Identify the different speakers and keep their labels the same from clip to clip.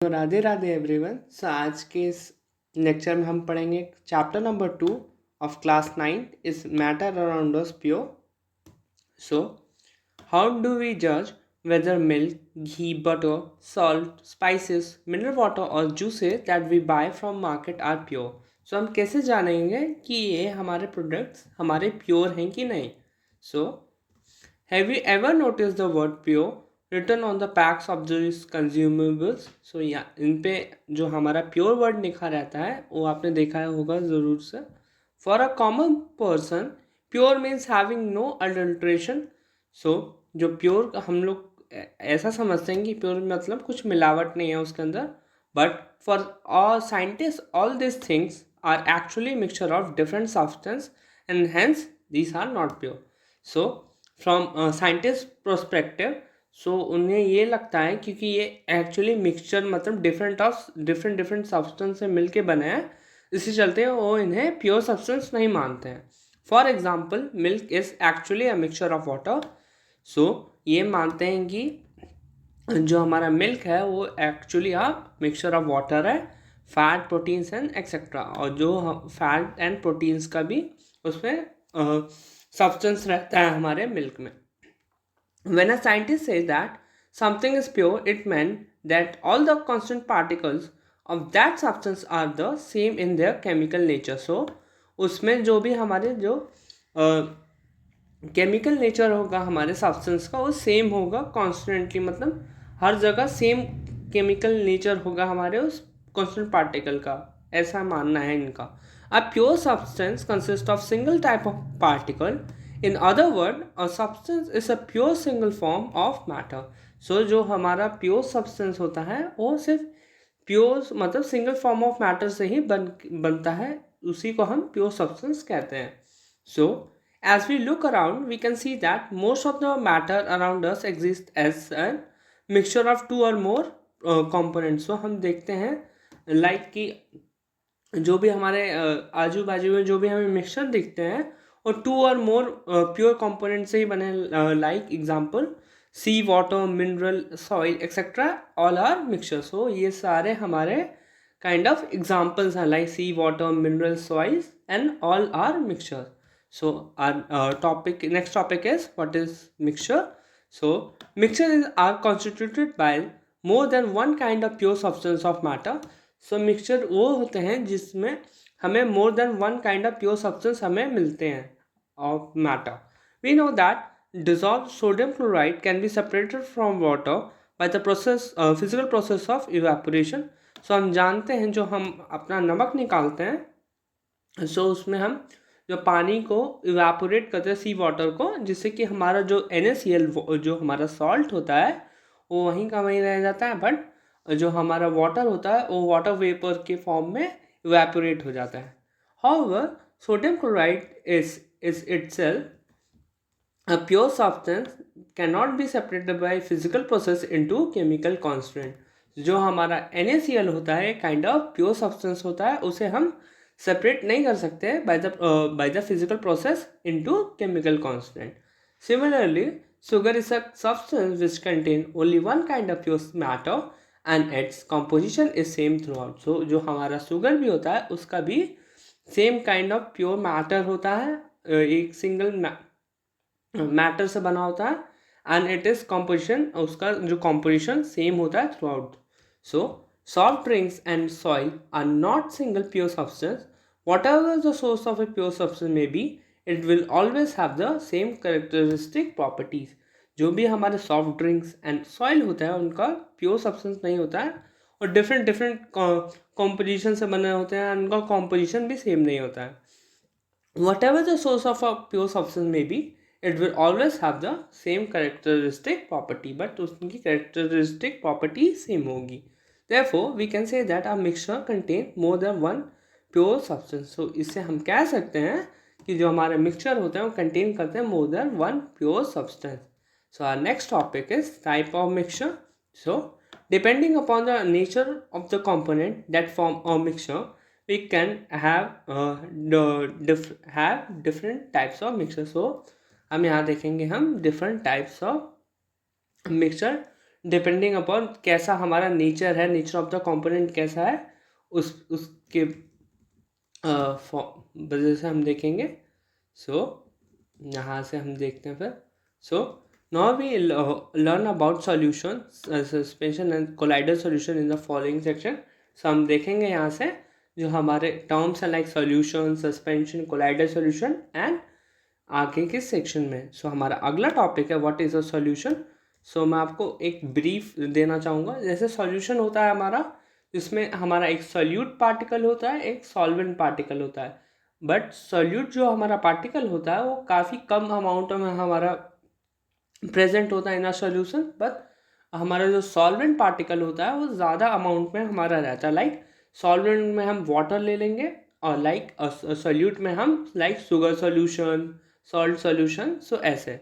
Speaker 1: तो राधे राधे एवरीवन। सो आज के इस लेक्चर में हम पढ़ेंगे chapter number 2 of class 9 is matter around us pure. So how do we जज whether milk, ghee, butter, salt, spices, mineral water और juices that we buy from market are pure. So हम कैसे जानेंगे कि ये हमारे प्रोडक्ट्स हमारे प्योर हैं कि नहीं। So have you ever notice the word pure written on the packs of this consumables. So या इन पे जो हमारा प्योर वर्ड लिखा रहता है वो आपने देखा होगा ज़रूर से। For a common person pure means having no adulteration. So जो प्योर हम लोग ऐसा समझते हैं कि प्योर मतलब कुछ मिलावट नहीं है उसके अंदर, but for all scientist all this things are actually mixture of different substance and hence these are not pure. So from scientist prospective, so उन्हें ये लगता है क्योंकि ये एक्चुअली मिक्सचर मतलब डिफरेंट सब्सटेंस से मिलके बने हैं, इसी चलते वो इन्हें प्योर सब्सटेंस नहीं मानते हैं। For example milk is actually a mixture of water. So ये मानते हैं कि जो हमारा मिल्क है वो actually a mixture of water है, फैट, प्रोटीन्स एंड एक्सेट्रा, और जो फैट एंड प्रोटीन्स का भी उसमें सब्सटेंस रहता है हमारे मिल्क में। When a scientist says that something is pure, it meant that all the constant particles of that substance are the same in their chemical nature. So उसमें जो भी हमारे जो केमिकल नेचर होगा हमारे सब्सटेंस का वो सेम होगा कॉन्स्टेंटली, मतलब हर जगह सेम केमिकल नेचर होगा हमारे उस कॉन्स्टेंट पार्टिकल का, ऐसा मानना है इनका। A pure substance consist of single type of particle. In other word a substance is a pure single form of matter. So जो हमारा प्योर सब्सटेंस होता है वो सिर्फ प्योर मतलब सिंगल फॉर्म ऑफ मैटर से ही बनता है, उसी को हम प्योर सब्सटेंस कहते हैं। सो as we look around, we can see that most of the matter around us exists as a mixture of two or more components. So हम देखते हैं लाइक कि जो भी हमारे आजू बाजू में जो भी हमें मिक्सचर दिखते हैं और to or more pure component से ही बने, like example sea, water, mineral, soil etcetera all are mixture. So ये सारे हमारे काइंड ऑफ एग्जांपल्स हैं, like sea, water, mineral, soils and all are mixture. So our next topic is what is mixture. So mixture are constituted by more than one kind of pure substance of matter. So mixture वो होते हैं जिसमें हमें more than one kind of pure substance हमें मिलते हैं of matter. We know that dissolved sodium chloride can be separated from water by the physical process of evaporation. So हम जानते हैं जो हम अपना नमक निकालते हैं, so उसमें हम जो पानी को इवेपोरेट करते हैं सी वाटर को, जिससे कि हमारा जो NaCl जो हमारा सॉल्ट होता है वो वहीं का वहीं रह जाता है, बट जो हमारा वाटर होता है वो वाटर वेपर के फॉर्म में इवेपोरेट हो जाता है। However sodium chloride is itself a pure substance cannot be separated by physical process into chemical constant. जो हमारा NaCl होता है काइंड ऑफ प्योर सब्सटेंस होता है, उसे हम सेपरेट नहीं कर सकते by the physical process into chemical constant. Similarly, sugar is a substance which contain only one kind of pure matter and its composition is same throughout. So जो हमारा sugar भी होता है उसका भी same kind of pure matter होता है, एक सिंगल मैटर से बना होता है, एंड इट इज कॉम्पोजिशन, उसका जो कॉम्पोजिशन सेम होता है throughout. So soft drinks and soil are not single pure substance. Whatever the source of a pure substance may be, it will always have the same characteristic properties. जो भी हमारे soft drinks and soil होता है उनका pure substance नहीं होता है, और डिफरेंट कॉम्पोजिशन से बने होते हैं, उनका कॉम्पोजिशन भी सेम नहीं होता है। What ever the source of a pure substance may B, it will always have the same characteristic property, but उसकी characteristic property same होगी। Therefore we can say that a mixture contain more than one pure substance. So इससे हम कह सकते हैं कि जो हमारे मिक्सचर होते हैं वो कंटेन करते हैं more than one pure substance. So our next topic is type of mixture. So depending upon the nature of the component that form a mixture, we can have different types of mixture. So हम यहाँ देखेंगे हम different types of mixture depending upon कैसा हमारा nature है, nature of the component कैसा है, उसके वजह से हम देखेंगे। सो यहाँ से हम देखते हैं फिर। So now we learn about solution, suspension and colloidal solution in the following section. So हम देखेंगे यहाँ से जो हमारे टर्म्स हैं like solution, suspension, colloidal solution and आगे के सेक्शन में। सो हमारा अगला टॉपिक है what is a solution. So मैं आपको एक ब्रीफ देना चाहूँगा। जैसे सॉल्यूशन होता है हमारा, जिसमें हमारा एक सॉल्यूट पार्टिकल होता है, एक सॉल्वेंट पार्टिकल होता है। बट सॉल्यूट जो हमारा पार्टिकल होता है वो काफ़ी कम अमाउंट में हमारा प्रेजेंट होता है इन अ सॉल्यूशन, बट हमारा जो सॉल्वेंट पार्टिकल होता है वो ज़्यादा अमाउंट में हमारा रहता है। लाइक सॉल्वेंट में हम वाटर ले लेंगे और लाइक सॉल्यूट में हम like sugar solution, salt solution, so ऐसे।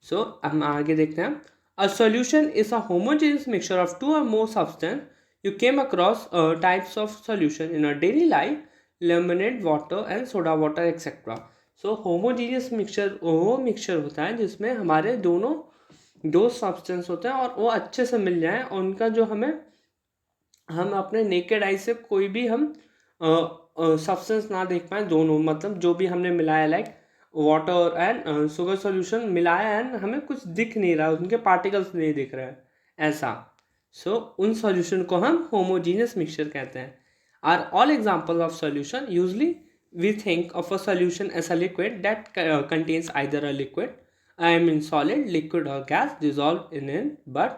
Speaker 1: सो हम आगे देखते हैं। A solution is a homogeneous mixture of two or more substance you came across types of solution in a daily life, lemonade water and soda water etc. So homogeneous mixture वो mixture होता है जिसमें हमारे दो substance होते हैं और वो अच्छे से मिल जाएं और उनका जो हम अपने नेकेड आई से कोई भी हम सब्सटेंस ना देख पाए, दोनों मतलब जो भी हमने मिलाया like water and sugar solution मिलाया एंड हमें कुछ दिख नहीं रहा, उनके पार्टिकल्स नहीं दिख रहे हैं ऐसा। सो उन सॉल्यूशन को हम होमोजीनियस मिक्सचर कहते हैं। Are all example of solution usually we think of a solution as a liquid that contains either a liquid, I mean solid, liquid or gas dissolve in but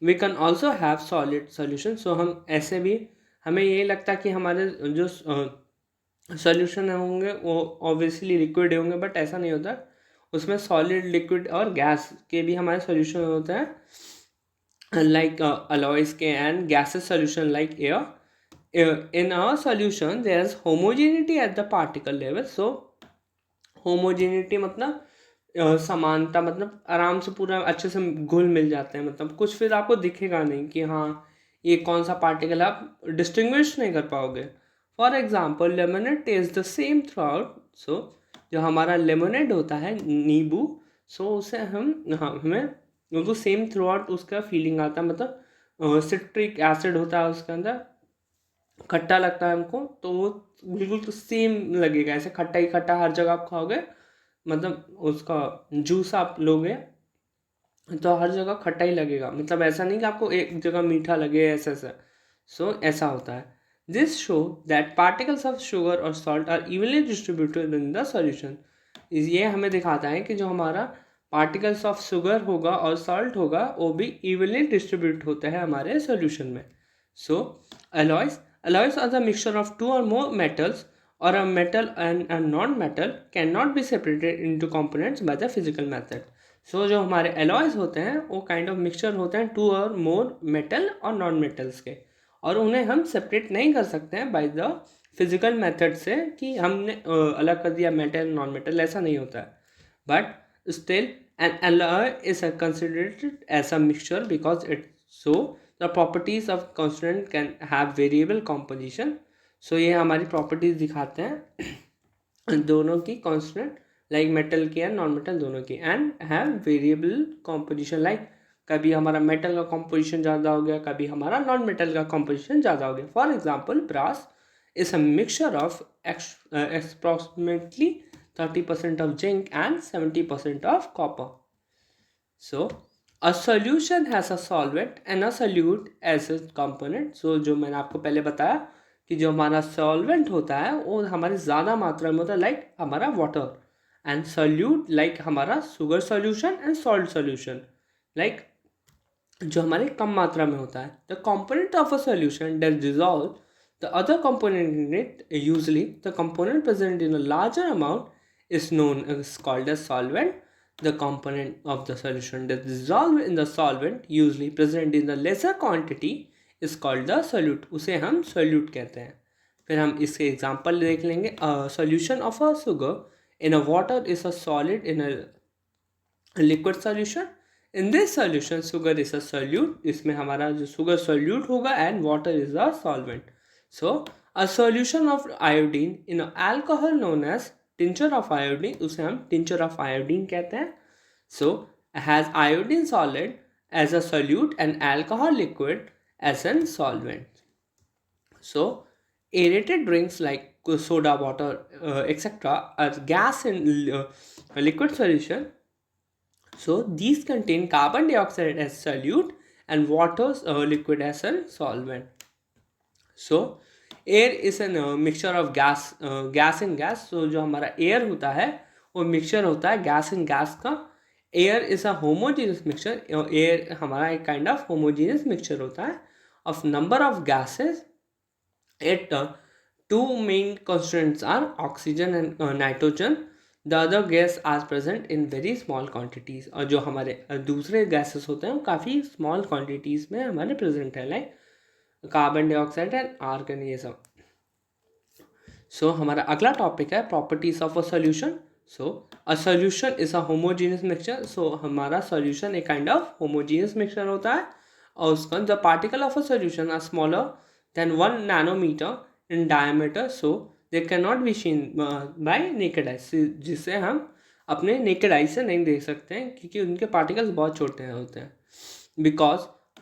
Speaker 1: we can also have solid solution. So हम ऐसे भी हमें ये लगता है कि हमारे जो सॉल्यूशन होंगे वो ऑब्वियसली लिक्विड होंगे, बट ऐसा नहीं होता। उसमें सॉलिड, लिक्विड और गैस के भी हमारे सॉल्यूशन होते हैं like alloys and gaseous solution like air. In our solution there is homogeneity at the particle level. So homogeneity मतलब समानता, मतलब आराम से पूरा अच्छे से घुल मिल जाते हैं, मतलब कुछ फिर आपको दिखेगा नहीं कि हाँ ये कौन सा पार्टिकल, आप डिस्टिंग्विश नहीं कर पाओगे। For example lemonade taste the same throughout. So जो हमारा लेमनेड होता है नींबू, सो उसे हमें बिल्कुल सेम थ्रू आउट उसका फीलिंग आता है, मतलब सिट्रिक एसिड होता है उसके अंदर, खट्टा लगता है हमको, तो वो बिल्कुल तो सेम लगेगा, ऐसे खट्टा ही खट्टा हर जगह आप खाओगे, मतलब उसका जूस आप लोगे तो हर जगह खट्टा ही लगेगा, मतलब ऐसा नहीं कि आपको एक जगह मीठा लगे ऐसा ऐसा। सो ऐसा होता है। This show that particles of sugar or salt are evenly distributed in the solution. ये हमें दिखाता है कि जो हमारा पार्टिकल्स ऑफ शुगर होगा और सॉल्ट होगा वो भी इवनली डिस्ट्रीब्यूट होता है हमारे सॉल्यूशन में। सो alloys are the mixture of two or more metals or a metal and a non-metal cannot be separated into components by the physical method. सो जो हमारे एलॉयज होते हैं वो काइंड ऑफ मिक्सचर होते हैं टू और मोर मेटल और non metals के, और उन्हें हम सेपरेट नहीं कर सकते हैं बाय द फिजिकल मेथड से कि हमने अलग कर दिया मेटल नॉन मेटल, ऐसा नहीं होता है। But still an alloy is considered as a mixture because it shows the properties of constant can have variable composition. So ये हमारी प्रॉपर्टीज दिखाते हैं दोनों की, कॉन्स्टेंट लाइक मेटल की एंड नॉन मेटल दोनों की, and have variable composition, like कभी हमारा मेटल का कॉम्पोजिशन ज़्यादा हो गया, कभी हमारा नॉन मेटल का कॉम्पोजिशन ज़्यादा हो गया। For example brass is a mixture of approximately 30% of zinc and 70% of copper. So a solution has a solvent and a solute as a component. So जो मैंने आपको पहले बताया कि जो हमारा सॉल्वेंट होता है वो हमारी ज़्यादा मात्रा में होता है, लाइक हमारा वाटर, एंड सॉल्यूट लाइक हमारा sugar solution and salt solution, like जो हमारे कम मात्रा में होता है। The component of a solution that dissolve the other component in it, usually the component present in a larger amount is known as called as solvent. The component of the solution that dissolve in the solvent usually present in the lesser quantity is called the solute. उसे हम solute कहते हैं। फिर हम इसके example देख लेंगे। Solution of a sugar in a water is a solid in a liquid solution. In this solution sugar is a solute, इसमें हमारा जो sugar solute होगा and water is a solvent. So a solution of iodine in an alcohol known as tincture of iodine, उसे हम tincture of iodine कहते हैं। So has iodine solid as a solute and alcohol liquid as a solvent. So aerated drinks like soda water etc. are gas in liquid solution. So these contain carbon dioxide as solute and water liquid as a solvent. So air is an mixture of gas in gas. So जो हमारा air होता है वो mixture होता है gas in gas का. Air is a homogeneous mixture. Air हमारा एक काइंड ऑफ होमोजीनियस मिक्सचर होता है of number of gases. Its two main constants are oxygen and nitrogen. The other gas are present in very small quantities. और जो हमारे दूसरे gases होते हैं वो काफ़ी स्मॉल क्वान्टिटीज़ में हमारे प्रेजेंट है, like carbon dioxide and argon, ये सब. सो हमारा अगला टॉपिक है properties of a solution. So a solution is a homogeneous mixture. So हमारा सॉल्यूशन एक काइंड ऑफ होमोजीनियस मिक्सचर होता है और उसका the particle of a solution are smaller than 1 nanometer in diameter. So they can not be seen by naked eye, जिसे हम अपने naked eye से नहीं देख सकते हैं क्योंकि उनके पार्टिकल्स बहुत छोटे होते हैं. Because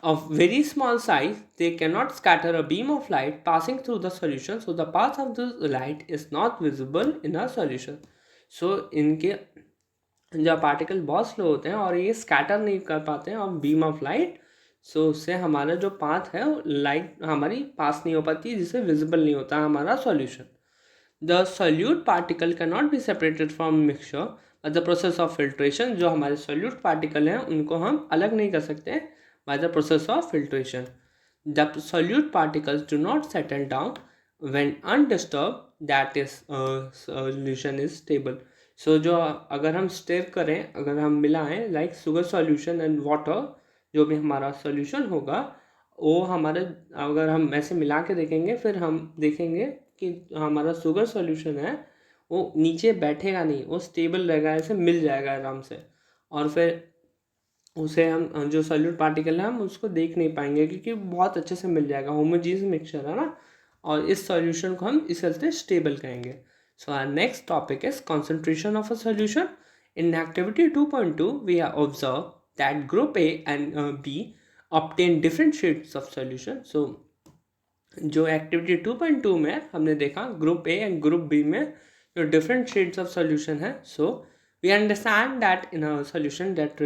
Speaker 1: of very small size, they cannot scatter a beam of light passing through the solution, so the path of the light is not visible in a solution. So इनके जो पार्टिकल बहुत slow होते हैं और ये scatter नहीं कर पाते हैं ऑफ बीम ऑफ लाइट. सो उससे हमारा जो पाथ है लाइट हमारी पास नहीं हो पाती, जिससे विजिबल नहीं होता हमारा solution. The solute particle can not be separated from mixture by the process of filtration. जो हमारे सॉल्यूट पार्टिकल हैं उनको हम अलग नहीं कर सकते हैं by the process of filtration. The solute particles do not settle down when undisturbed, that is solution is stable. So जो अगर हम स्टेर करें, अगर हम मिलाएं like sugar solution and water, जो भी हमारा सॉल्यूशन होगा वो हमारे अगर हम ऐसे मिला के देखेंगे फिर हम देखेंगे कि हमारा शुगर सॉल्यूशन है वो नीचे बैठेगा नहीं, वो स्टेबल रहेगा, ऐसे मिल जाएगा आराम से. और फिर उसे हम जो सॉल्यूट पार्टिकल है हम उसको देख नहीं पाएंगे क्योंकि बहुत अच्छे से मिल जाएगा, होमोजीनियस मिक्सचर है ना. और इस सॉल्यूशन को हम इस चलते स्टेबल कहेंगे. So our next topic is concentration of a solution. In activity 2.2 we are observe that group A and B obtain different shades of solution. So जो एक्टिविटी 2.2 में हमने देखा group A and group B में जो different shades of solution है. So we understand that in a solution that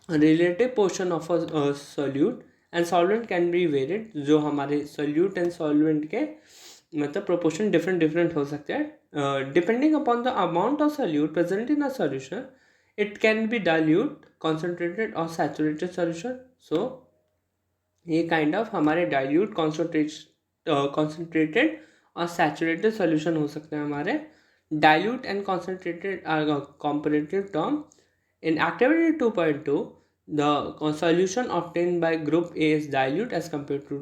Speaker 1: relative portion of a solute and solvent can be varied. जो हमारे solute and solvent के मतलब proportion different हो सकते हैं depending upon the amount of solute present in a solution. It can be dilute, concentrated or saturated solution. So ये kind of हमारे dilute, concentrated और saturated solution हो सकते हैं हमारे. Dilute and concentrated are a comparative term. In activity 2.2, the solution obtained by group A is dilute as compared to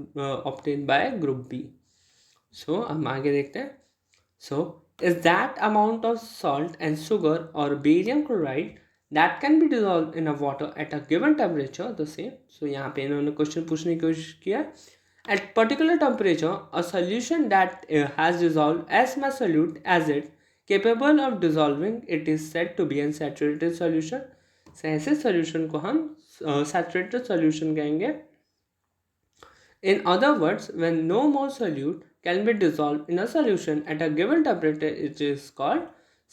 Speaker 1: obtained by group B. So हम आगे देखते हैं. So is that amount of salt and sugar or barium chloride that can be dissolved in a water at a given temperature the same. So यहाँ पे इन्होंने question पूछने की कोशिश किया. At particular temperature, a solution that has dissolved as much solute as it capable of dissolving it is said to be unsaturated solution. So ऐसे solution को हम saturated solution कहेंगे. In other words, when no more solute can be dissolved in a solution at a given temperature, it is called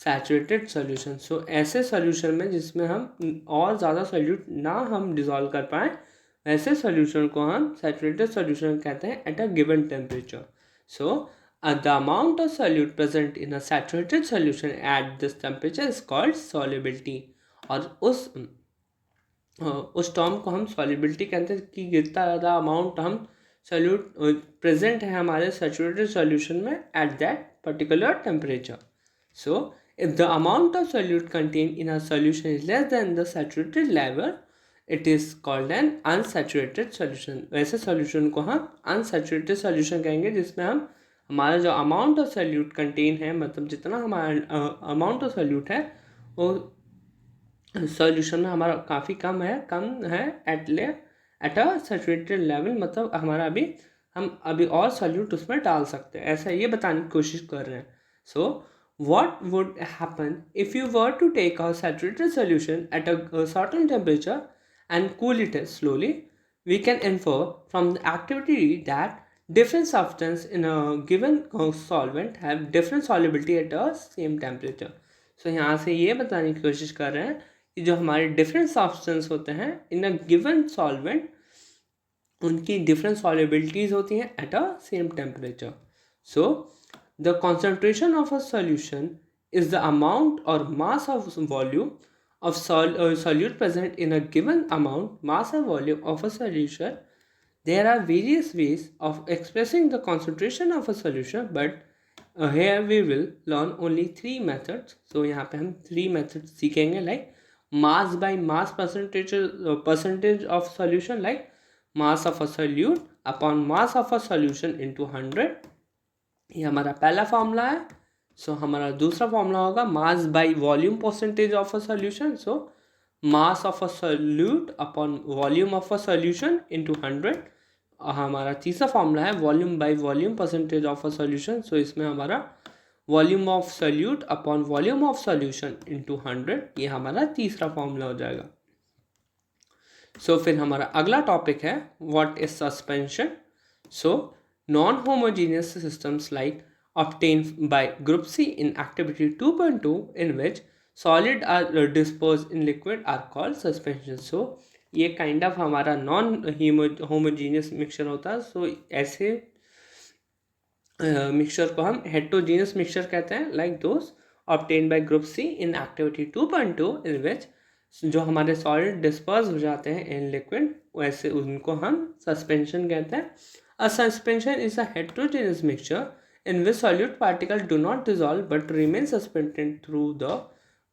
Speaker 1: saturated solution. So ऐसे solution में जिसमें हम और ज़्यादा solute ना हम dissolve कर पाएँ, ऐसे solution को हम saturated solution कहते हैं at a given temperature. So the amount of solute present in a saturated solution at this temperature is called solubility. और उस टर्म को हम solubility कहते हैं कि कितना ज़्यादा अमाउंट हम solute present है हमारे saturated solution में at that particular temperature. So if the amount of solute contained in a solution is less than the saturated level, it is called an unsaturated solution. वैसे solution को हम unsaturated solution कहेंगे जिसमें हमारा जो amount of solute contain है, मतलब जितना हमारा अमाउंट ऑफ सॉल्यूट है वो सॉल्यूशन में हमारा काफ़ी कम है एट अ सैचुरेटेड लेवल. मतलब हमारा हम अभी और सॉल्यूट उसमें डाल सकते हैं, ऐसा ये बताने की कोशिश कर रहे हैं. सो What would happen if you were to take a saturated solution at a certain temperature and cool it slowly? We can infer from the activity that different substances in a given solvent have different solubility at a same temperature. So यहाँ से ये बताने की कोशिश कर रहे हैं कि जो हमारे different substances होते हैं in a given solvent उनकी different solubilities होती हैं at a same temperature. So the concentration of a solution is the amount or mass of volume of solute present in a given amount, mass or volume of a solution. There are various ways of expressing the concentration of a solution, but here we will learn only three methods. So यहाँ पे हम three methods सीखेंगे, like mass by mass percentage of solution, like mass of a solute upon mass of a solution into 100. ये हमारा पहला formula है. सो हमारा दूसरा फॉर्मूला होगा mass by volume percentage of a solution. So mass of a solute upon volume of a solution into 100. हमारा तीसरा formula है volume by volume percentage of a solution. So इसमें हमारा volume of solute upon volume of solution into 100. ये हमारा तीसरा formula हो जाएगा. सो फिर हमारा अगला टॉपिक है what is suspension. So non-homogeneous systems like obtained by group C in activity 2.2 in which solid are disposed in liquid are called suspension. So ये kind of हमारा non-homogeneous mixture होता है. So ऐसे मिक्सचर को हम heterogeneous mixture कहते हैं, like those obtained by group C in activity 2.2 in which जो हमारे सॉलिड डिस्पर्स हो जाते हैं इन लिक्विड, वैसे उनको हम सस्पेंशन कहते हैं. A suspension is a heterogeneous mixture in which solute particles do not dissolve but remain suspended through the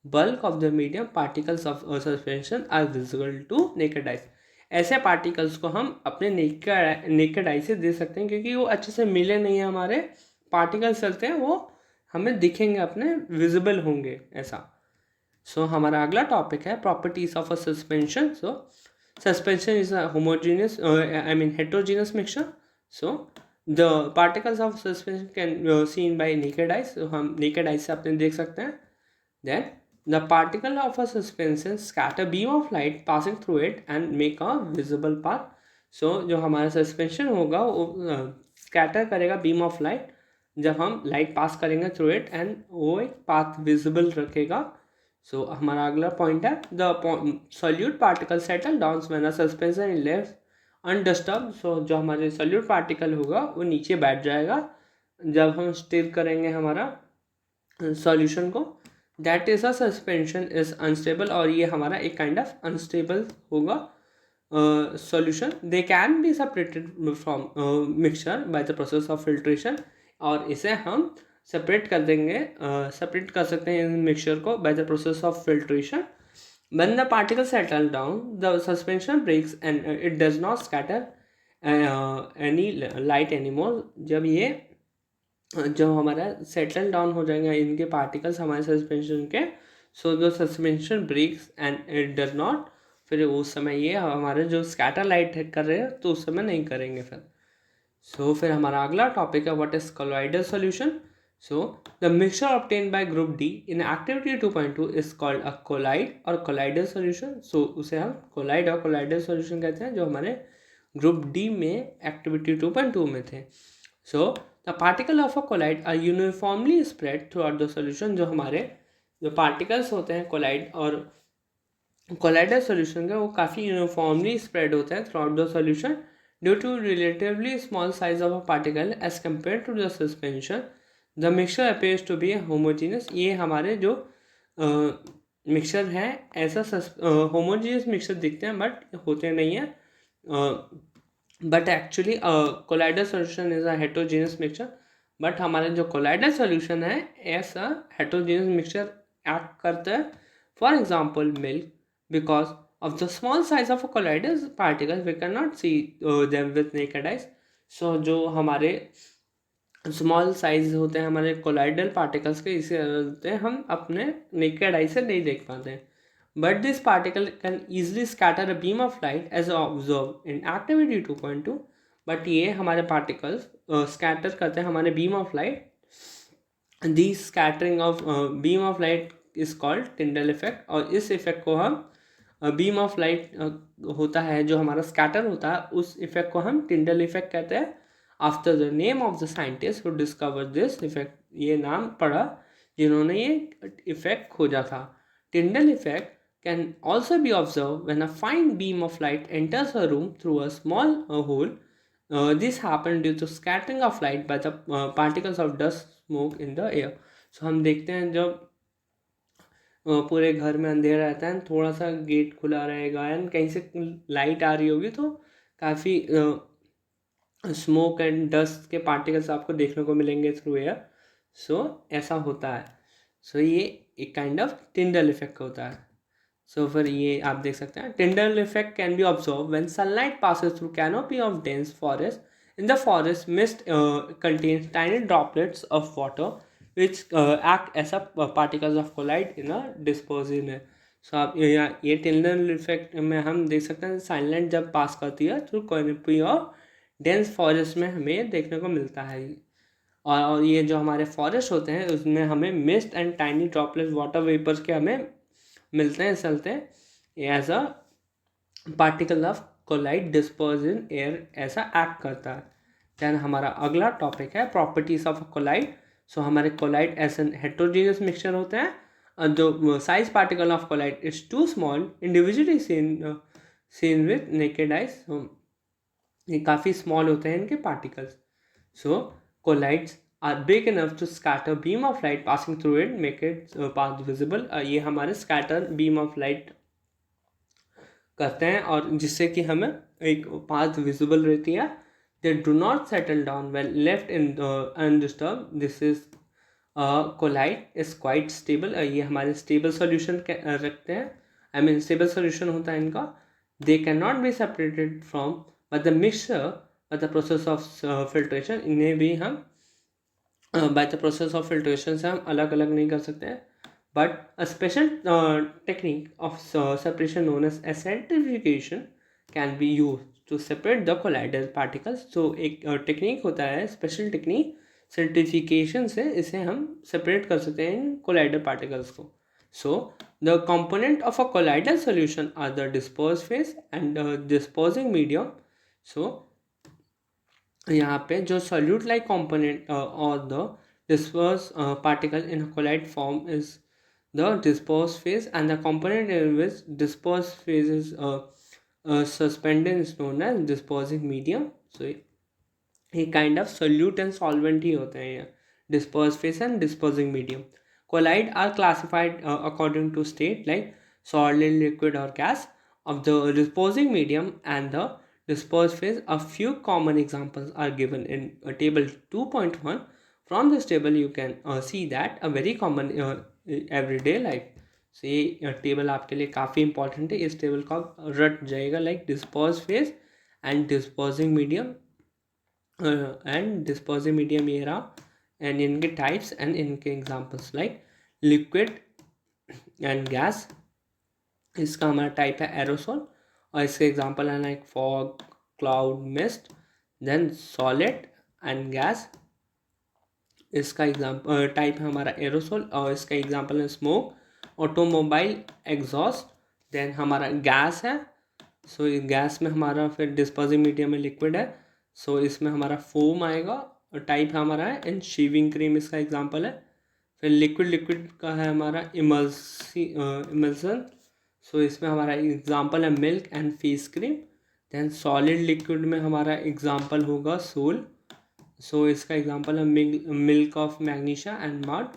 Speaker 1: bulk of the medium. Particles of suspension are visible to naked eyes. ऐसे particles को हम अपने naked eye से देख सकते हैं क्योंकि वो अच्छे से मिले नहीं हैं. हमारे पार्टिकल्स चलते हैं वो हमें दिखेंगे, अपने विजिबल होंगे ऐसा. सो हमारा अगला टॉपिक है properties of a suspension. So suspension is a homogeneous heterogeneous mixture. So the particles of suspension can seen by naked eyes. So हम naked eyes से अपने देख सकते हैं. Then the particle of a suspension scatter beam of light passing through it and make a visible path. So जो हमारा suspension होगा वो स्कैटर करेगा beam of light जब हम लाइट पास करेंगे थ्रू इट एंड वो एक पाथ विजिबल रखेगा. सो हमारा अगला पॉइंट है the solute particle settle down when a suspension is left undisturbed. So जो हमारे सॉल्यूट पार्टिकल होगा वो नीचे बैठ जाएगा जब हम स्टिर करेंगे हमारा सॉल्यूशन को. That is a suspension is unstable. और ये हमारा एक काइंड ऑफ अनस्टेबल होगा solution. They can be separated from mixture by the process of filtration. और इसे हम सेपरेट कर देंगे, सेपरेट कर सकते हैं इन मिक्सचर को by the process of filtration. When the particles settle down, the suspension breaks and it does not scatter any light anymore. जब ये जब हमारा सेटल डाउन हो जाएंगे इनके पार्टिकल्स हमारे सस्पेंशन के, so the suspension breaks and it does not. फिर उस समय ये हमारे जो स्कैटर लाइट कर रहे हैं तो उस समय नहीं करेंगे फिर. सो फिर हमारा अगला टॉपिक है what is colloidal solution. So the mixture obtained by group D in activity 2.2 is called a colloid or colloidal solution. So उसे हम colloid और colloidal solution कहते हैं जो हमारे group D में activity 2.2 में थे. So the particle of a colloid are uniformly spread throughout the solution. जो हमारे जो particles होते हैं colloid और colloidal solution के वो काफ़ी uniformly spread होते हैं throughout the solution due to relatively small size of a particle as compared to the suspension. The mixture appears to be homogeneous. ये हमारे जो मिक्सचर हैं ऐसा होमोजीनियस मिक्सचर दिखते हैं बट होते नहीं हैं. But actually colloidal solution is a heterogeneous mixture. But हमारा जो कोलाइडल सॉल्यूशन है ऐसा हेटेरोजेनियस मिक्सचर एक्ट करता है. For example milk, because of the small size of a colloidal particle we can not see them with naked eyes. So जो हमारे small size होते हैं हमारे कोलाइडल पार्टिकल्स के, इसे होते हैं हम अपने नेकेड आई से नहीं देख पाते हैं. But this particle can easily scatter a beam of light as observe in activity 2.2. But ये हमारे पार्टिकल्स स्कैटर करते हैं हमारे beam of light the scattering of beam of light is called Tyndall effect. और इस इफेक्ट को हम beam of light होता है जो हमारा स्कैटर होता है, उस इफेक्ट को हम टिंडल इफेक्ट कहते हैं। After the name of the scientist who discover this effect, ये नाम पड़ा जिन्होंने ये इफेक्ट खोजा था। Tyndall effect can also be observed when a fine beam of light enters a room through a small hole. This happens due to scattering of light by the particles of dust smoke in the air. So हम देखते हैं जब पूरे घर में अंधेरा रहता है, थोड़ा सा गेट खुला रहेगा एंड कहीं से लाइट आ रही होगी तो काफ़ी स्मोक एंड डस्ट के पार्टिकल्स आपको देखने को मिलेंगे थ्रू एयर। सो ऐसा होता है। सो ये एक काइंड ऑफ टिंडल इफेक्ट होता है। सो फिर ये आप देख सकते हैं, Tyndall effect can be observe when sunlight passes through canopy of dense forest. In the forest mist contains tiny droplets of water which act as a particles of collide in a dispersion है। सो आप ये Tyndall effect में हम देख सकते हैं sunlight जब पास करती है through canopy of dense forest में हमें देखने को मिलता है। और ये जो हमारे फॉरेस्ट होते हैं उसमें हमें mist and tiny droplet water vapours के हमें मिलते हैं, चलते हैं as a particle of colloid disperse in air, ऐसा एक्ट करता है। देन हमारा अगला टॉपिक है प्रॉपर्टीज ऑफ कोलाइड। सो हमारे कोलाइड ऐसे हेट्रोजीनियस मिक्सचर होते हैं। जो size particle of colloid is too small individually seen with naked eyes. ये काफ़ी स्मॉल होते हैं इनके particles. So colloids are big enough to scatter beam of light passing through it, make it path visible. ये हमारे scatter beam of light करते हैं और जिससे कि हमें एक पाथ विजिबल रहती है। They do not settle down well left in undisturbed. This is colloid is quite stable. ये हमारे स्टेबल सोल्यूशन रखते हैं, आई मीन स्टेबल सोल्यूशन होता है इनका। दे can not be separated from by the mixture by the process of filtration. इन्हें भी हम by the process of filtration से हम अलग अलग नहीं कर सकते हैं। But a special technique of separation known as acentrification can be used to separate the colloidal particles. So एक टेक्निक होता है, स्पेशल टेक्निक सेंट्रिफिकेशन से इसे हम सेपरेट कर सकते हैं इन colloidal particles को। So the component of a colloidal solution are the disperse phase and the dispersing medium. So यहाँ पे जो solute like component or the disperse particle in a colloid form is the dispersed phase, and the component in which dispersed phase is suspended is known as dispersing medium. So ये kind of solute and solvent ही होते हैं ये dispersed phase and dispersing medium. Colloid are classified according to state like solid, liquid or gas of the dispersing medium and the dispersed phase. A few common examples are given in table 2.1. From this table you can see that a very common everyday life. So ये table आपके लिए काफ़ी important है, इस table का रट जाएगा like disperse phase and dispersing medium and dispersing medium ये रहा एंड इनके टाइप्स एंड इनके examples like liquid and gas. इसका हमारा टाइप है एरोसोल और इसके एग्जांपल है like fog, cloud, mist. Then solid and gas, इसका एग्जाम्पल टाइप है हमारा एरोसोल और इसका एग्जांपल है स्मोक, ऑटोमोबाइल एग्जॉस्ट। देन हमारा गैस है। सो गैस में हमारा फिर डिस्पर्सिंग मीडियम में लिक्विड है। सो इसमें हमारा फोम आएगा और टाइप हमारा है इन शेविंग क्रीम, इसका एग्जांपल है। फिर लिक्विड का है हमारा इमल्सन। सो इसमें हमारा एग्जांपल है milk and face cream. Then solid liquid में हमारा एग्जांपल होगा सोल। सो इसका एग्जांपल है milk of magnesia and mud.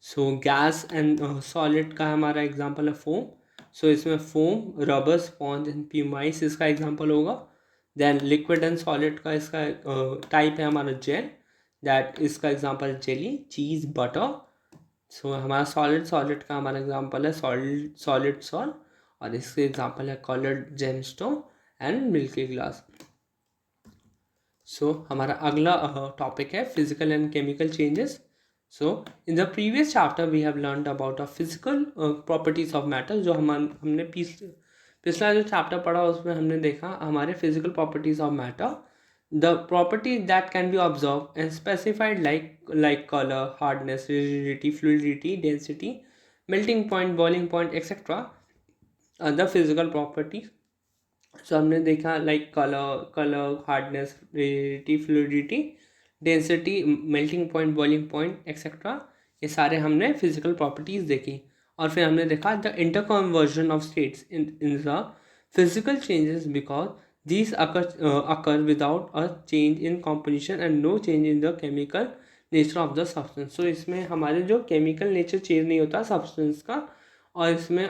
Speaker 1: So gas and solid का हमारा एग्जांपल है फोम। सो इसमें foam, rubber, sponge and pumice इसका एग्जांपल होगा। देन लिक्विड एंड सॉलिड का इसका टाइप है हमारा जेल, दैट इसका एग्जांपल है जेली, चीज़, बटर। सो हमारा सॉलिड का हमारा एग्जांपल है सॉलिड सॉल्ट और इसके एग्जांपल है coloured gemstone and milky glass. So हमारा अगला टॉपिक है physical and chemical changes. So in the previous chapter we have learned about a physical properties of matter. जो हमने पिछला जो चैप्टर पढ़ा उसमें हमने देखा हमारे physical properties of matter. The properties that can be observed and specified like color, hardness, rigidity, fluidity, density, melting point, boiling point, etc. Other physical properties. So हमने देखा like colour, hardness, rigidity, fluidity, density, melting point, boiling point etcetera, ये सारे हमने physical properties देखी. और फिर हमने देखा the interconversion of states in the physical changes because these occur without a change in composition and no change in the chemical nature of the substance. So इसमें हमारे जो केमिकल नेचर चेंज नहीं होता सब्सटेंस का, और इसमें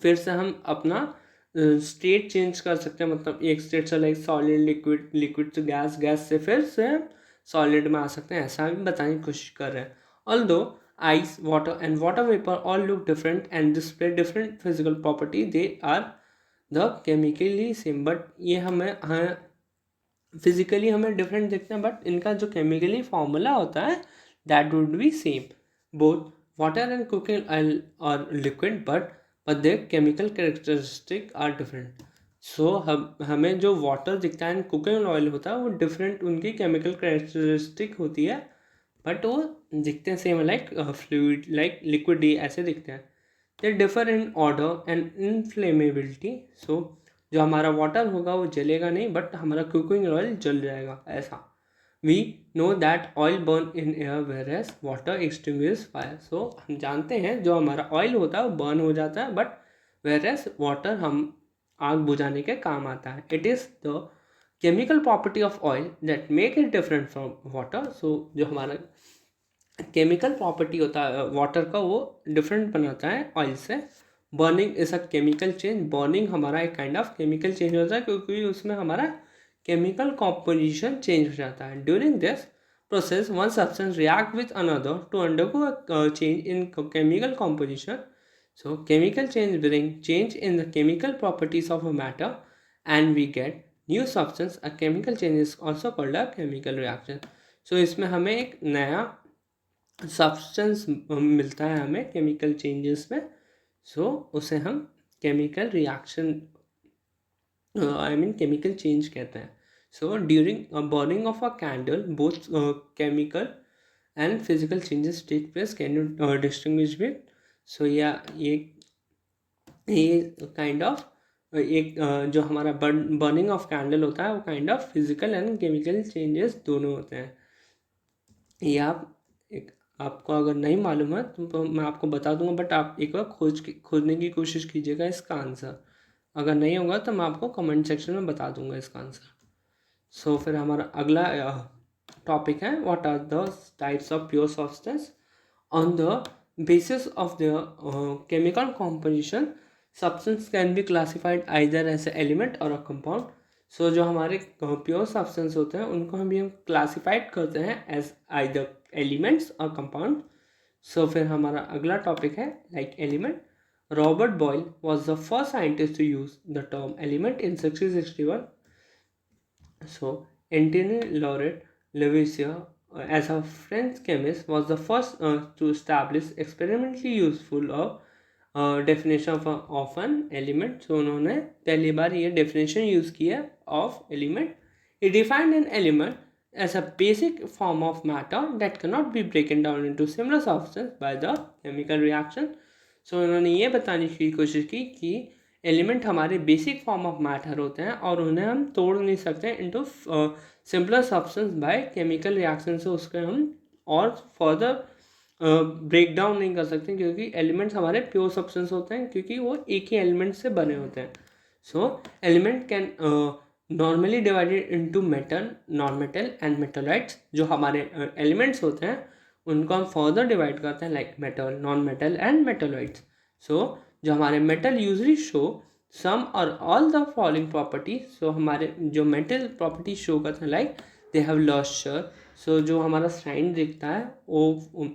Speaker 1: फिर से हम अपना स्टेट चेंज कर सकते हैं. मतलब एक स्टेट से लाइक सॉलिड, लिक्विड, लिक्विड से गैस, गैस से फिर से सॉलिड में आ सकते हैं. ऐसा भी बताने की कोशिश कर रहे हैं. Although ice, water and water vapor all look different and display different physical property, they are the chemically same. But ये हमें फिजिकली हमें डिफरेंट दिखते हैं, बट इनका जो केमिकली फॉर्मूला होता है that would be same. Both water and cooking oil are liquid but their chemical characteristic are different. So हमें जो वाटर दिखता है एंड कुकिंग ऑयल होता है वो डिफरेंट उनकी केमिकल कैरेक्टरिस्टिक होती है, बट वो दिखते हैं same like fluid, like liquid, ऐसे दिखते हैं. They differ in odour and inflammability. So जो हमारा वाटर होगा वो जलेगा नहीं, बट हमारा कुकिंग ऑयल जल जाएगा. ऐसा we know that oil burn in air whereas water extinguish fire. So हम जानते हैं जो हमारा ऑयल होता है वो बर्न हो जाता है, बट वेयर एज वाटर हम आग बुझाने के काम आता है. It is the chemical property of oil that make it different from water. So जो हमारा केमिकल प्रॉपर्टी होता है वाटर का वो डिफरेंट बनाता है ऑयल से. Burning is a chemical change. Burning हमारा एक काइंड ऑफ केमिकल चेंज होता है क्योंकि उसमें हमारा केमिकल कॉम्पोजिशन चेंज हो जाता है. During this process one substance react with another to undergo a change in chemical composition. So chemical change bring change in the chemical properties of a matter and we get new substance. A chemical change is also called a chemical reaction. So इसमें हमें एक नया substance मिलता है हमें chemical changes में. So उसे हम chemical reaction I mean chemical change कहते हैं. So during burning of a candle both chemical and physical changes take place. Can you distinguish bit? So या ये काइंड ऑफ एक जो हमारा बर्निंग ऑफ कैंडल होता है वो kind of physical and chemical changes दोनों होते हैं. ये आपको अगर नहीं मालूम है तो मैं आपको बता दूंगा, बट आप एक बार खोजने की कोशिश कीजिएगा इसका आंसर. अगर नहीं होगा तो मैं आपको कमेंट सेक्शन में बता दूंगा इसका आंसर. सो फिर हमारा अगला टॉपिक है what are the types of pure substance. On the basis of their chemical composition substance can be classified either as an element or a compound. So जो हमारे प्योर सब्सटेंस होते हैं उनको हम क्लासिफाइड करते हैं as either elements or compound. So फिर हमारा अगला टॉपिक है like element. Robert Boyle was the first scientist to use the term element in 1661. So Antoine Laurent Lavoisier as a French chemist was the first to establish experimentally useful definition of an element. So उन्होंने पहली बार ये definition use किया of element. He defined an element as a basic form of matter that cannot be broken down into similar substance by the chemical reaction. So उन्होंने ये बताने की कोशिश की कि एलिमेंट हमारे बेसिक फॉर्म ऑफ मैटर होते हैं और उन्हें हम तोड़ नहीं सकते into simpler substance by chemical reaction से. उसके हम और फर्दर ब्रेक डाउन नहीं कर सकते क्योंकि एलिमेंट्स हमारे प्योर सब्सटेंस होते हैं क्योंकि वो एक ही एलिमेंट से बने होते हैं. सो element can normally divided into metal, non metal and मेटोलाइट्स. जो हमारे एलिमेंट्स होते हैं उनको हम फर्दर डिवाइड करते हैं like metal, non metal and metalloids. So जो हमारे मेटल यूजली शो सम और all the following property. So हमारे जो मेटल प्रॉपर्टी शो करते हैं लाइक दे हैव लॉस्चर. सो जो हमारा साइन दिखता है वो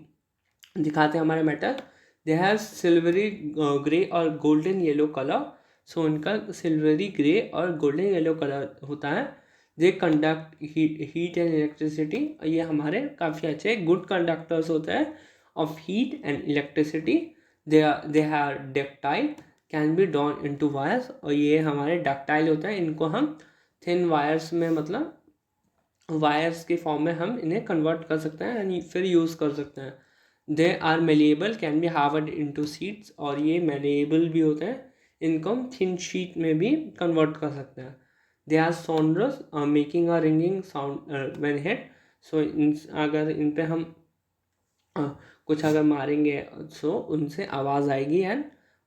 Speaker 1: दिखाते हैं हमारे metal. They have silvery grey और गोल्डन येलो कलर. सो उनका सिल्वरी ग्रे और गोल्डन येलो कलर होता है. They conduct heat and electricity. ये हमारे काफ़ी अच्छे गुड कंडक्टर्स होते हैं of heat and electricity. they are ductile, can be drawn into wires. और ये हमारे डक्टाइल होते हैं, इनको हम थिन वायर्स में मतलब वायर्स के फॉर्म में हम इन्हें कन्वर्ट कर सकते हैं यानी फिर यूज़ कर सकते हैं। They are malleable, can be hammered into sheets, और ये मेलेबल भी होते हैं, इनको हम थिन शीट में भी कन्वर्ट कर सकते हैं। They are sonorous, making a ringing sound when hit. So अगर इन पे हम कुछ अगर मारेंगे सो उनसे आवाज़ आएगी एंड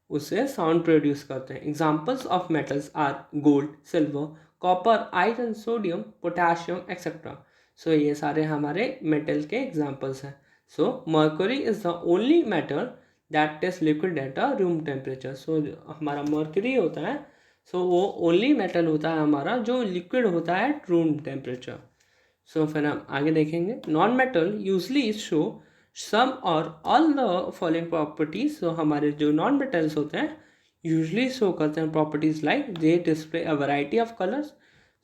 Speaker 1: उससे साउंड प्रोड्यूस करते हैं। Examples of metals are gold, silver, copper, iron, sodium, potassium etcetera. So ये सारे हमारे मेटल के एग्जाम्पल्स हैं। So mercury is the only metal that exists liquid at a room temperature. So हमारा mercury होता है, सो वो ओनली मेटल होता है हमारा जो लिक्विड होता है एट रूम टेम्परेचर। सो फिर हम आगे देखेंगे। Non metal usually show some और all the following properties. So हमारे जो नॉन मेटल्स होते हैं यूजली शो करते हैं properties like they display a variety of colours.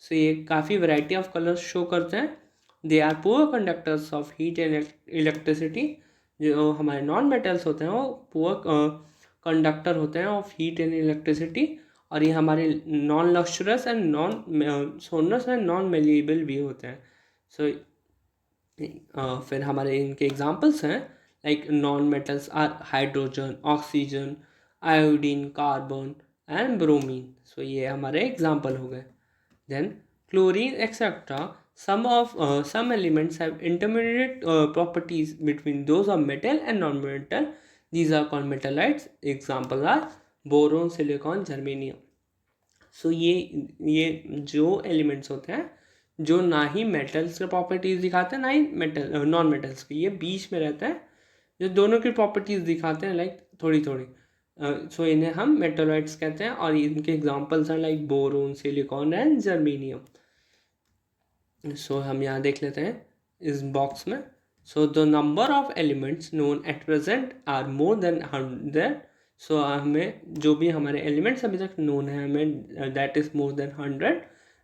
Speaker 1: So ये काफ़ी वैरायटी ऑफ कलर्स शो करते हैं। They are poor conductors of heat and electricity. जो हमारे नॉन मेटल्स होते हैं वो पुअर कंडक्टर होते हैं ऑफ हीट एंड इलेक्ट्रिसिटी, और ये हमारे non lustrous and non sonorous and non malleable भी होते हैं। सो फिर हमारे इनके एग्जांपल्स हैं like non metals are hydrogen, oxygen, iodine, carbon and bromine. So ये हमारे एग्जांपल हो गए। Then chlorine etcetera, some elements have intermediate properties between those of metal and non-metal. These are called metallites. Example are boron, silicon, germanium. सो ये जो elements होते हैं जो ना ही मेटल्स के प्रॉपर्टीज़ दिखाते हैं ना ही मेटल नॉन मेटल्स के, ये बीच में रहता है जो दोनों की प्रॉपर्टीज़ दिखाते हैं लाइक थोड़ी थोड़ी। सो इन्हें हम मेटलॉइड्स कहते हैं, और इनके एग्जांपल्स हैं like boron, silicon and germanium. So हम यहाँ देख लेते हैं इस बॉक्स में। So the number of elements known at present are more than 100। So हमें जो भी हमारे एलिमेंट्स अभी तक नोन है हमें that is more than 100।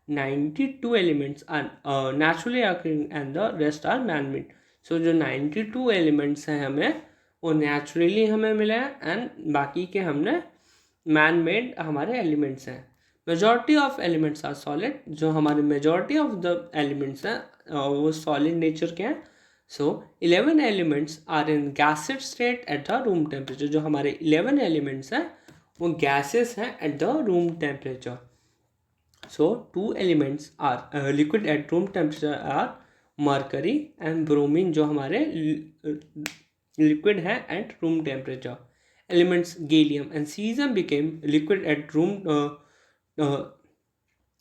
Speaker 1: 92 elements are naturally occurring and the rest are man made. So जो 92 एलिमेंट्स हैं हमें वो नेचुरली हमें मिले हैं एंड बाकी के हमने मैन मेड हमारे एलिमेंट्स हैं। Majority of elements are solid. जो हमारे मेजॉरिटी ऑफ द एलिमेंट्स हैं वो सॉलिड नेचर के हैं। So 11 elements are in gaseous state at the room temperature. जो हमारे 11 एलिमेंट्स हैं वो गैसेस हैं at the room temperature. So 2 elements are liquid at room temperature are mercury and bromine, जो हमारे लिक्विड है at room temperature. Elements gallium and cesium became liquid at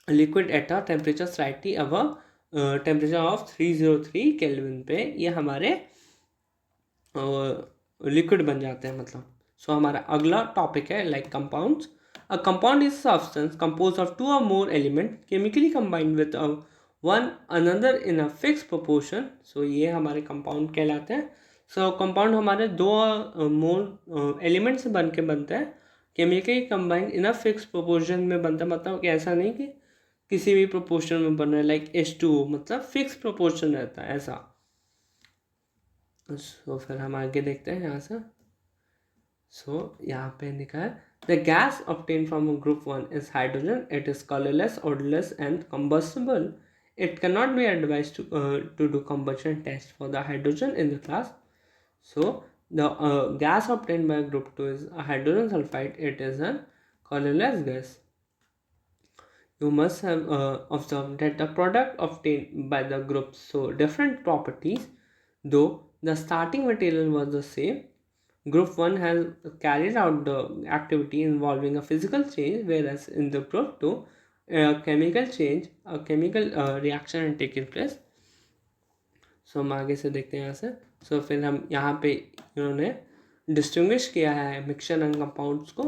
Speaker 1: liquid at a temperature slightly above temperature of 303 kelvin पे ये हमारे liquid बन जाते हैं मतलब। सो हमारा अगला टॉपिक है like compounds. A compound is substance compose of 2 or more element chemically combined with one another in a fix proportion. So ये हमारे कंपाउंड कहलाते हैं। सो कंपाउंड हमारे 2 or more एलिमेंट से बन के बनते हैं, chemically combined in a fix proportion में बनता है। मतलब कि ऐसा नहीं कि किसी भी प्रोपोर्शन में बन रहा है लाइक H2O, मतलब फिक्स प्रोपोर्शन रहता है ऐसा। सो फिर हम आगे देखते हैं यहाँ से। सो यहाँ पे लिखा है the gas obtained from group 1 is hydrogen. It is colorless, odorless and combustible. It cannot be advised to do combustion test for the hydrogen in the class. So the gas obtained by group 2 is a hydrogen sulfide. It is a colorless gas. You must have observed that the product obtained by the groups show different properties, though the starting material was the same. Group 1 has carried out the activity involving a physical change, whereas in the group 2, a chemical reaction is taking place. सो हम आगे से देखते हैं यहाँ से। सो फिर हम यहाँ पे इन्होंने डिस्टिंग्विश किया है मिक्सचर एंड कंपाउंड्स को।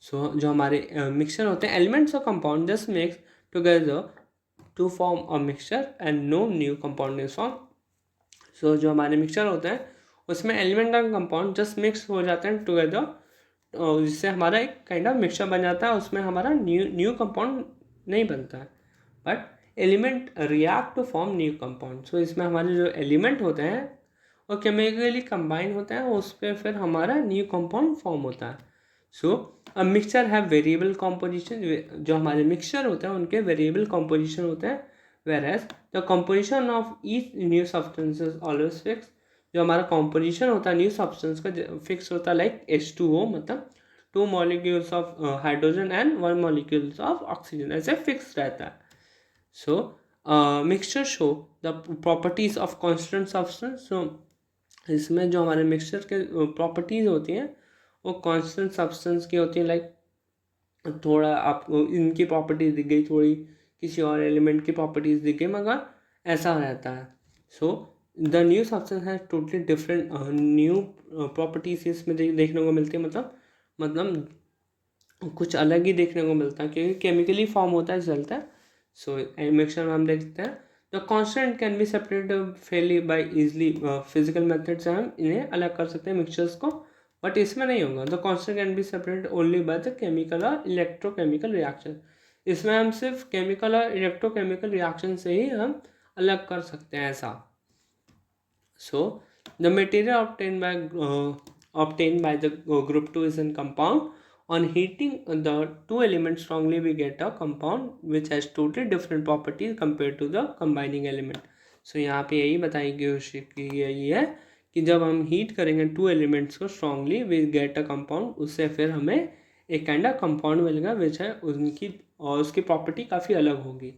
Speaker 1: सो जो हमारे मिक्सचर होते हैं elements of compound just mix together to form a mixture and no new compound is form. So जो हमारे मिक्सचर होते हैं उसमें एलिमेंट और कंपाउंड जस्ट मिक्स हो जाते हैं टुगेदर, जिससे हमारा एक काइंड ऑफ मिक्सचर बन जाता है। उसमें हमारा न्यू कंपाउंड नहीं बनता है, but element react to form new compound. So इसमें हमारे जो एलिमेंट होते हैं वो केमिकली कंबाइन होते हैं, उस पर फिर हमारा न्यू कंपाउंड फॉर्म होता है। So a mixture have variable composition. जो हमारे मिक्सचर होते हैं उनके वेरिएबल कॉम्पोजिशन होते हैं, whereas the composition of each new substance is always fix. जो हमारा कंपोजिशन होता है न्यू सब्सटेंस का फिक्स होता है, लाइक H2O, मतलब 2 molecules of hydrogen and 1 molecules of oxygen, ऐसे फिक्स रहता है। So mixture show the properties of constant substance. So इसमें जो हमारे मिक्सचर के प्रॉपर्टीज होती हैं वो कांस्टेंट सब्सटेंस की होती है, लाइक थोड़ा आपको इनकी प्रॉपर्टीज दिख गई, थोड़ी किसी और एलिमेंट की प्रॉपर्टीज दिख गई, मगर ऐसा रहता है। सो द न्यू सब्सटेंस है टोटली डिफरेंट न्यू प्रॉपर्टीज इसमें देखने को मिलती है, मतलब कुछ अलग ही देखने को मिलता है क्योंकि केमिकली फॉर्म होता है, चलता है। सो मिक्सचर में हम देखते हैं the constant can be separated fairly by easily physical method से हम इन्हें अलग कर सकते हैं मिक्सचर्स को, बट इसमें नहीं होगा। The constant can be separated only by the chemical और इलेक्ट्रोकेमिकल रिएक्शन। इसमें हम सिर्फ केमिकल और इलेक्ट्रोकेमिकल रिएक्शन से ही हम अलग कर सकते हैं ऐसा। So the material obtained by the group 2 is in compound. On heating the two elements strongly, we get a compound which has totally different properties compared to the combining element. So यहाँ पे यही बताई गई यही है कि जब हम हीट करेंगे टू एलिमेंट्स को strongly we get a compound, उससे फिर हमें एक काइंड ऑफ कंपाउंड मिलेगा विच है उनकी और उसकी प्रॉपर्टी काफ़ी अलग होगी।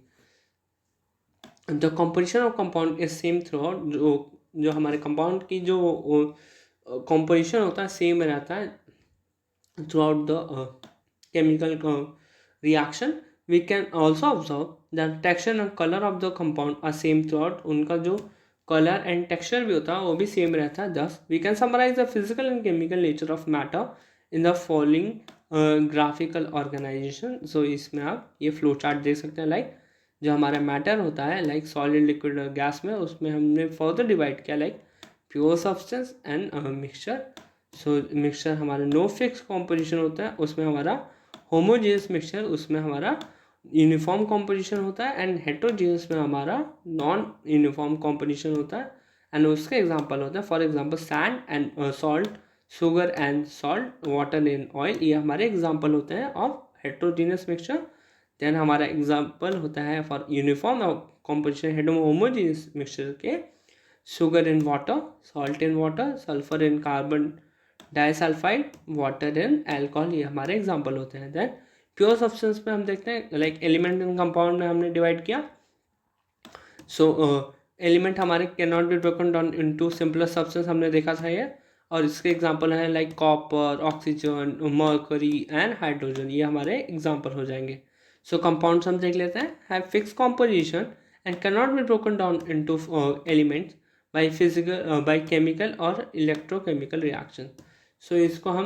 Speaker 1: The composition of compound is same through out. जो हमारे कंपाउंड की जो कॉम्पोजिशन होता है सेम रहता है throughout the chemical reaction. We can also observe the texture and colour of the compound are same throughout. उनका जो कलर एंड टेक्सचर भी होता है वो भी सेम रहता है। Thus we can summarise the physical and chemical nature of matter in the following graphical organisation. So इसमें आप ये फ्लो चार्ट देख सकते हैं, लाइक जो हमारा मैटर होता है लाइक सॉलिड लिक्विड गैस में, उसमें हमने फर्दर डिवाइड किया like pure substance and mixture. So mixture हमारा नो फिक्स कॉम्पोजिशन होता है, उसमें हमारा होमोजेनियस मिक्सचर, उसमें हमारा यूनिफॉर्म कॉम्पोजिशन होता है, एंड हेट्रोजेनियस में हमारा नॉन यूनिफॉर्म कॉम्पोजिशन होता है। एंड उसके एग्जांपल होता है for example sand and salt, sugar and salt, water and oil, ये हमारे एग्जांपल होते हैं ऑफ हेट्रोजेनियस मिक्सचर। देन हमारा एग्जांपल होता है for uniform composition homogeneous mixture के sugar in water, salt in water, sulphur in carbon disulphide, water in alcohol, ये हमारे एग्जांपल होते हैं। देन प्योर सब्सटेंस में हम देखते हैं लाइक एलिमेंट एंड कंपाउंड में हमने डिवाइड किया। सो एलिमेंट हमारे can not be broken down into simpler substance, हमने देखा था ये, और इसके एग्जांपल हैं like copper, oxygen, mercury and hydrogen, ये हमारे एग्जांपल हो जाएंगे। सो कंपाउंड्स हम देख लेते हैं, have fix composition and can not be broken down into elements by chemical और इलेक्ट्रोकेमिकल रिएक्शन। सो इसको हम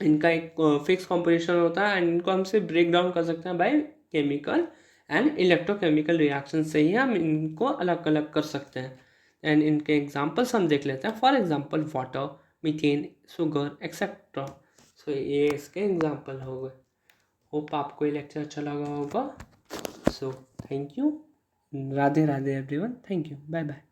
Speaker 1: इनका एक फिक्स कॉम्पोजिशन होता है एंड इनको हम सिर्फ ब्रेक डाउन कर सकते हैं by chemical and electrochemical reaction से ही हम इनको अलग अलग कर सकते हैं। एंड इनके एग्जांपल्स हम देख लेते हैं, for example water, methane, sugar etcetera. So ये इसके एग्जांपल हो गए। होप आपको ये लेक्चर अच्छा लगा होगा। So thank you, Radhe Radhe everyone, thank you, bye bye.